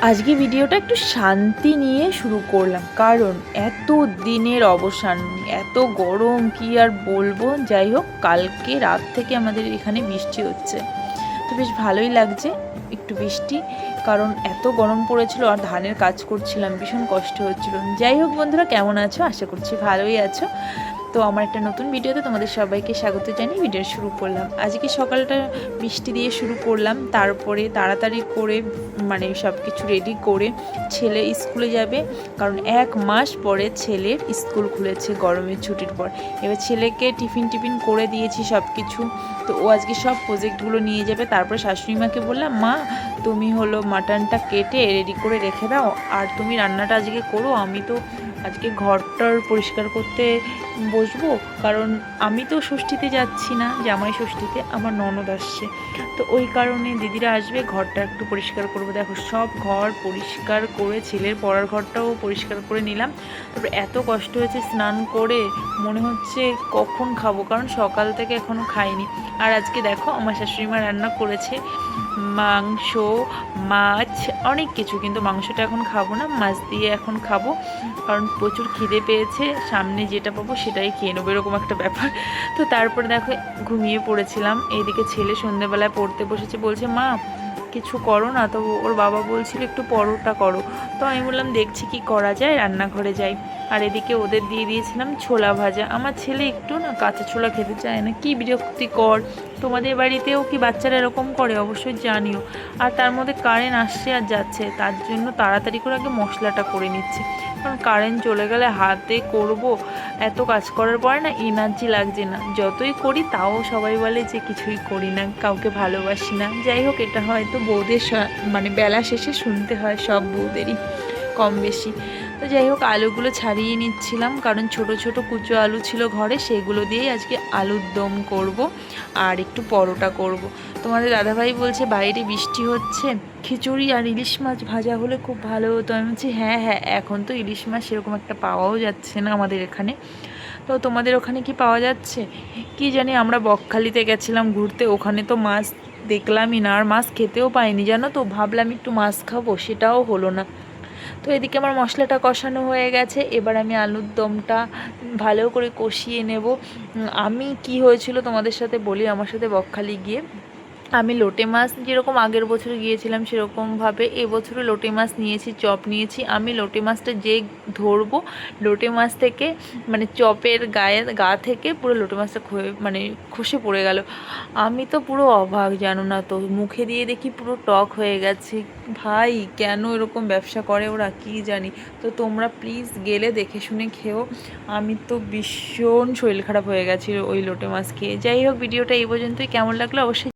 আজকে ভিডিওটা একটু শান্তি নিয়ে শুরু করলাম, কারণ এত দিনের অবসান, এত গরম কি আর বলবো। যাই হোক, কালকে রাত থেকে আমাদের এখানে বৃষ্টি হচ্ছে, তো বেশ ভালোই লাগছে একটু বৃষ্টি, কারণ এত গরম পড়েছিল আর ধানের কাজ করছিলাম, ভীষণ কষ্ট হচ্ছিল। যাই হোক বন্ধুরা, কেমন আছো? আশা করছি ভালোই আছো। তো আমার একটা নতুন ভিডিওতে তোমাদের সবাইকে স্বাগত জানিয়ে ভিডিও শুরু করলাম। আজকে সকালটা বৃষ্টি দিয়ে শুরু করলাম, তারপরে তাড়াতাড়ি করে মানে সব কিছু রেডি করে ছেলে স্কুলে যাবে, কারণ 1 মাস পরে ছেলের স্কুল খুলেছে গরমের ছুটির পর। এবার ছেলেকে টিফিন করে দিয়েছি সব কিছু, তো ও আজকে সব প্রজেক্টগুলো নিয়ে যাবে। তারপরে শাশুড়ি মাকে বললাম, মা তুমি হলো মাটনটা কেটে রেডি করে রেখে দাও, আর তুমি রান্নাটা আজকে করো। আমি তো আজকে ঘরটার পরিষ্কার করতে বসবো, কারণ আমি তো ষষ্ঠীতে যাচ্ছি না, জামাই ষষ্ঠীতে, আমার ননদ আসছে, তো ওই কারণে দিদিরা আসবে, ঘরটা একটু পরিষ্কার করবো। দেখো সব ঘর পরিষ্কার করে ছেলের পড়ার ঘরটাও পরিষ্কার করে নিলাম। তারপরে এত কষ্ট হয়েছে স্নান করে, মনে হচ্ছে কখন খাবো, কারণ সকাল থেকে এখনও খাইনি। আর আজকে দেখো আমার শাশুড়িমা রান্না করেছে মাংস, মাছ, অনেক কিছু, কিন্তু মাংসটা এখন খাবো না, মাছ দিয়ে এখন খাবো, কারণ প্রচুর খিদে পেয়েছে, সামনে যেটা পাবো সেটাই খেয়ে নেবো, এরকম একটা ব্যাপার। তো তারপরে দেখো ঘুমিয়ে পড়েছিলাম। এইদিকে ছেলে সন্ধ্যেবেলায় পড়তে বসেছে, বলছে মা কিছু করো না, তো ওর বাবা বলছিল একটু পরোটা করো, তো আমি বললাম দেখছি কি করা যায়, রান্নাঘরে যাই। আর এদিকে ওদের দিয়ে দিয়েছিলাম ছোলা ভাজা। আমার ছেলে একটু না কাঁচা ছোলা খেতে চায় না, কি বিরক্তিকর। তোমাদের বাড়িতেও কি বাচ্চারা এরকম করে অবশ্যই জানিও। আর তার মধ্যে কারেন্ট আসছে আর যাচ্ছে, তার জন্য তাড়াতাড়ি করে আগে মশলাটা করে নিচ্ছি, কারণ কারেন্ট চলে গেলে হাতে করব, এত কাজ করার পরে না এনার্জি লাগছে না, যতই করি তাও সবাই বলে যে কিছুই করি না, কাউকে ভালোবাসি না। যাই হোক, এটা হয়তো বউদের মানে বেলা শেষে শুনতে হয় সব বউদেরই কম বেশি। তো যাই হোক, আলুগুলো ছাড়িয়ে নিচ্ছিলাম, কারণ ছোট ছোট কুচো আলু ছিল ঘরে, সেগুলো দিয়েই আজকে আলুর দম করব আর একটু পরোটা করব। তোমাদের দাদাভাই বলছে বাইরে বৃষ্টি হচ্ছে, খিচুড়ি আর ইলিশ মাছ ভাজা হলে খুব ভালো হতো। আমি বলছি হ্যাঁ হ্যাঁ, এখন তো ইলিশ মাছ সেরকম একটা পাওয়াও যাচ্ছে না আমাদের এখানে। তো তোমাদের ওখানে কি পাওয়া যাচ্ছে কি জানি। আমরা বকখালিতে গেছিলাম ঘুরতে, ওখানে তো মাছ দেখলামই না, আর মাছ খেতেও পাইনি জানো তো, ভাবলাম একটু মাছ খাবো, সেটাও হলো না। তো এদিকে আমার মশলাটা কষানো হয়ে গেছে, এবার আমি আলুর দমটা ভালো করে কষিয়ে নেব। আমি কি হয়েছিল তোমাদের সাথে বলি, আমার সাথে বকখালি গিয়ে আমি লোটে মাছ যেরকম আগের বছর গিয়েছিলাম সেরকমভাবে এবছরও লোটে মাছ নিয়েছি, চপ নিয়েছি। আমি লোটে মাছটা যে ধরবো, লোটে মাছ থেকে মানে চপের গা থেকে পুরো লোটে মাছটা মানে খসে পড়ে গেল। আমি তো পুরো অবাক, জানো না তো, মুখে দিয়ে দেখি পুরো টক হয়ে গেছে। ভাই কেন এরকম ব্যবসা করে ওরা, কি জানি। তো তোমরা প্লিজ গেলে দেখে শুনে খেও। আমি তো ভীষণ শরীর খারাপ হয়ে গেছিলো ওই লোটে মাছ খেয়ে। যাই হোক, ভিডিওটা এই পর্যন্তই, কেমন লাগলো অবশ্যই